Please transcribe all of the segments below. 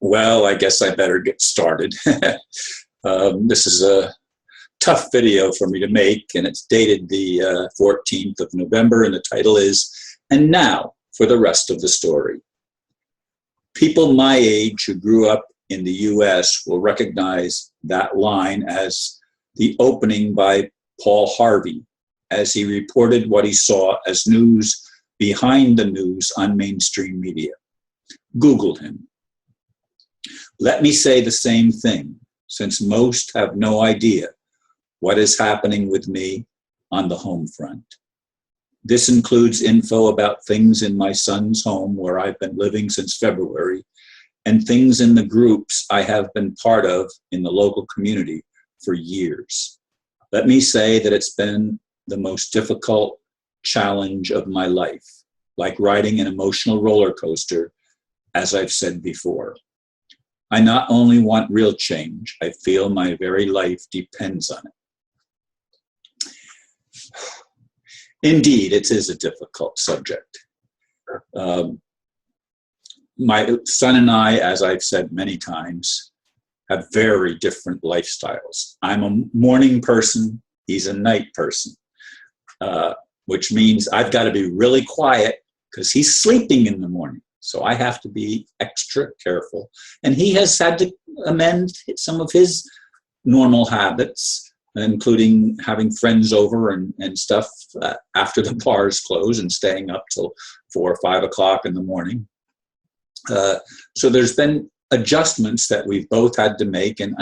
Well, I guess I better get started. This is a tough video for me to make, and it's dated the 14th of November, and the title is, "And Now for the Rest of the Story." People my age who grew up in the US will recognize that line as the opening by Paul Harvey, as he reported what he saw as news behind the news on mainstream media. Google him. Let me say the same thing, since most have no idea what is happening with me on the home front. This includes info about things in my son's home where I've been living since February, and things in the groups I have been part of in the local community for years. Let me say that it's been the most difficult challenge of my life, like riding an emotional roller coaster, as I've said before. I not only want real change, I feel my very life depends on it. Indeed, it is a difficult subject. My son and I, as I've said many times, have very different lifestyles. I'm a morning person, he's a night person, which means I've got to be really quiet because he's sleeping in the morning. So I have to be extra careful. And he has had to amend some of his normal habits, including having friends over and stuff after the bars close and staying up till 4 or 5 o'clock in the morning. So there's been adjustments that we've both had to make. And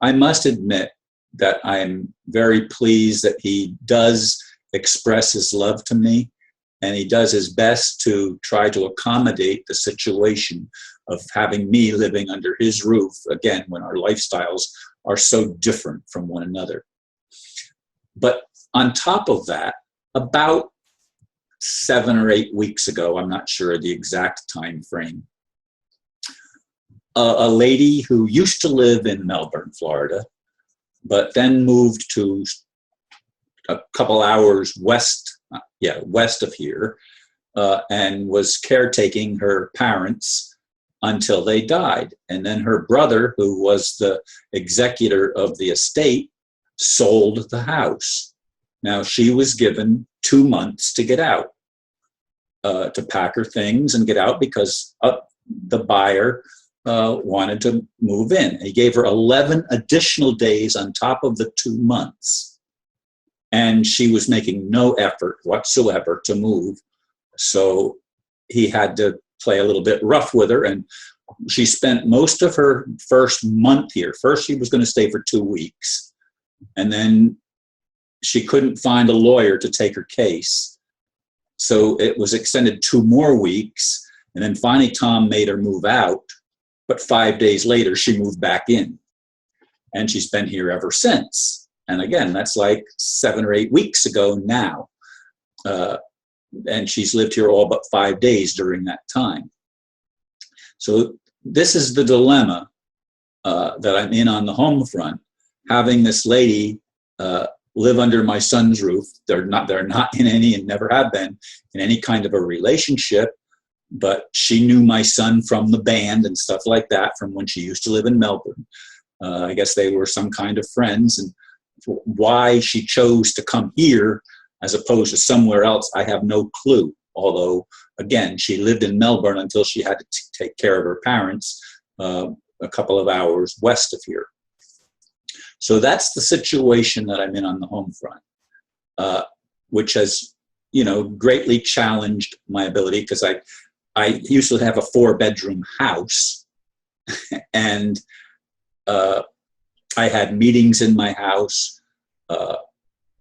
I must admit that I'm very pleased that he does express his love to me. And he does his best to try to accommodate the situation of having me living under his roof, again, when our lifestyles are so different from one another. But on top of that, about 7 or 8 weeks ago, I'm not sure the exact time frame, a lady who used to live in Melbourne, Florida, but then moved to a couple hours west of here, and was caretaking her parents until they died. And then her brother, who was the executor of the estate, sold the house. Now she was given 2 months to get out, to pack her things and get out because the buyer wanted to move in. He gave her 11 additional days on top of the 2 months. And she was making no effort whatsoever to move. So he had to play a little bit rough with her. And she spent most of her first month here. First, she was going to stay for 2 weeks. And then she couldn't find a lawyer to take her case. So it was extended 2 more weeks. And then finally, Tom made her move out. But 5 days later, she moved back in. And she's been here ever since. And again, that's like 7 or 8 weeks ago now. And she's lived here all but 5 days during that time. So this is the dilemma that I'm in on the home front, having this lady live under my son's roof. They're not in any, and never have been, in any kind of a relationship, but she knew my son from the band and stuff like that from when she used to live in Melbourne. I guess they were some kind of friends, and why she chose to come here as opposed to somewhere else, I have no clue. Although, again, she lived in Melbourne until she had to take care of her parents a couple of hours west of here. So that's the situation that I'm in on the home front, which has, greatly challenged my ability, because I used to have a 4-bedroom house, and I had meetings in my house.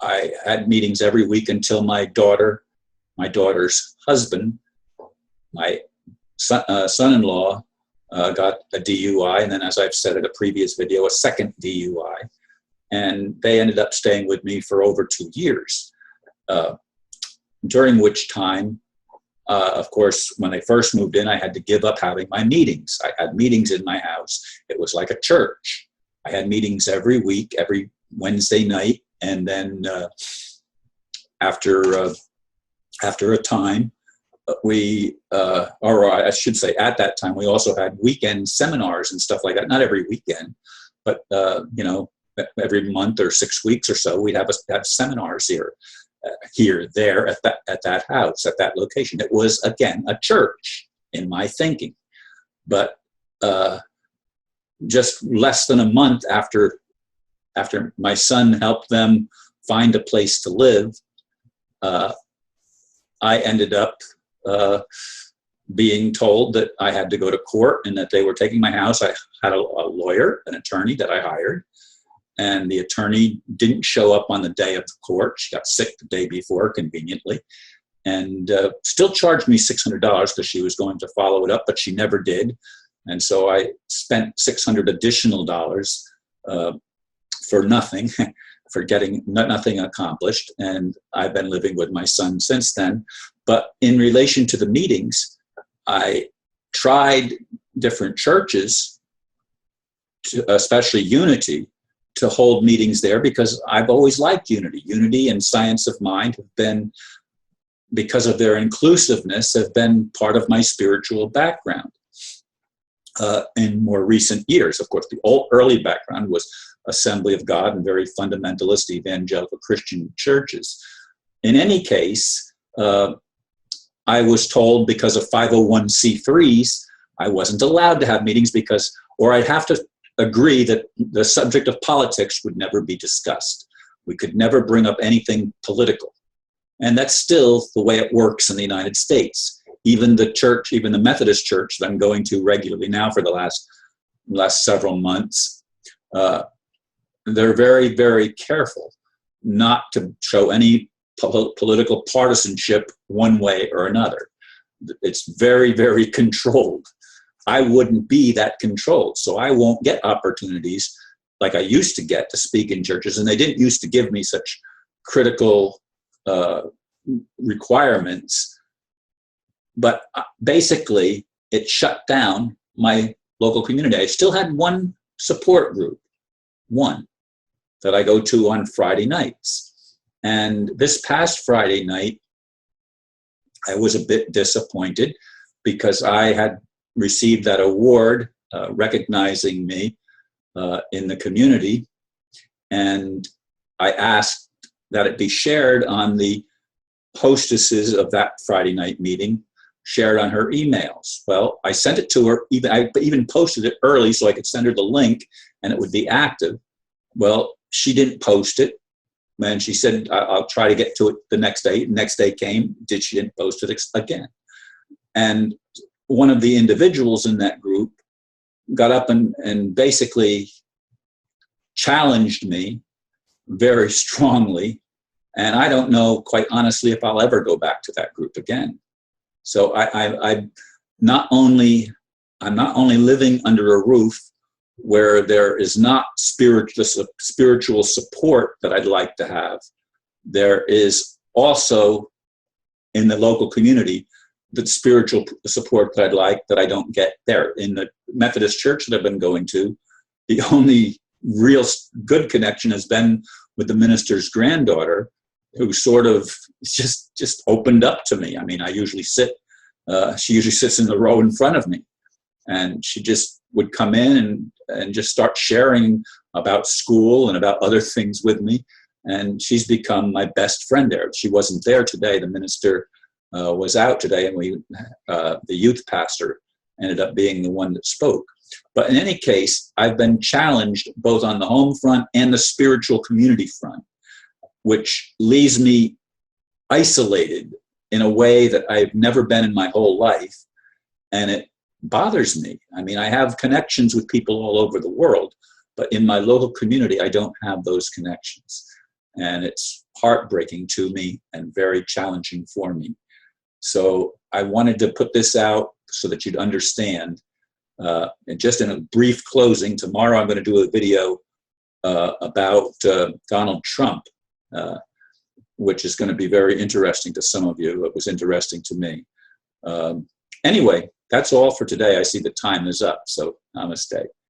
I had meetings every week until my daughter's husband, my son-in-law, got a DUI. And then, as I've said in a previous video, a second DUI. And they ended up staying with me for over 2 years, during which time, of course, when they first moved in, I had to give up having my meetings. I had meetings in my house. It was like a church. I had meetings every week, every Wednesday night, and then after a time, or I should say at that time, we also had weekend seminars and stuff like that. Not every weekend, but, every month or 6 weeks or so, we'd have seminars there at that house, at that location. It was, again, a church in my thinking. But just less than a month after my son helped them find a place to live, I ended up being told that I had to go to court and that they were taking my house. I had a lawyer, an attorney that I hired, and the attorney didn't show up on the day of the court. She got sick the day before, conveniently, and still charged me $600 because she was going to follow it up, but she never did. And so I spent $600 additional dollars for nothing, for getting nothing accomplished. And I've been living with my son since then. But in relation to the meetings, I tried different churches, especially Unity, to hold meetings there because I've always liked Unity. Unity and Science of Mind have been, because of their inclusiveness, have been part of my spiritual background in more recent years. Of course, the early background was Assembly of God and very fundamentalist evangelical Christian churches. In any case, I was told because of 501c3s, I wasn't allowed to have meetings or I'd have to agree that the subject of politics would never be discussed. We could never bring up anything political. And that's still the way it works in the United States. Even the Methodist church that I'm going to regularly now for the last several months, they're very, very careful not to show any political partisanship one way or another. It's very, very controlled. I wouldn't be that controlled, so I won't get opportunities like I used to get to speak in churches, and they didn't used to give me such critical requirements. But basically, it shut down my local community. I still had one support group, one, that I go to on Friday nights. And this past Friday night, I was a bit disappointed because I had received that award recognizing me in the community. And I asked that it be shared on the hostesses of that Friday night meeting, shared on her emails. Well, I sent it to her. I even posted it early so I could send her the link and it would be active. Well, she didn't post it. And she said, I'll try to get to it the next day. Next day came, she didn't post it again. And one of the individuals in that group got up and basically challenged me very strongly. And I don't know, quite honestly, if I'll ever go back to that group again. So I'm not only living under a roof where there is not spiritual support that I'd like to have, there is also in the local community the spiritual support that I'd like that I don't get there. In the Methodist church that I've been going to, the only real good connection has been with the minister's granddaughter, who sort of just opened up to me. I mean, she usually sits in the row in front of me, and she just would come in and just start sharing about school and about other things with me. And she's become my best friend there. She wasn't there today. The minister was out today, and the youth pastor ended up being the one that spoke. But in any case, I've been challenged both on the home front and the spiritual community front, which leaves me isolated in a way that I've never been in my whole life. And it bothers me. I mean, I have connections with people all over the world, but in my local community, I don't have those connections. And it's heartbreaking to me and very challenging for me. So I wanted to put this out so that you'd understand. And just in a brief closing, tomorrow I'm going to do a video about Donald Trump, which is going to be very interesting to some of you. It was interesting to me. Anyway, that's all for today. I see the time is up, so namaste.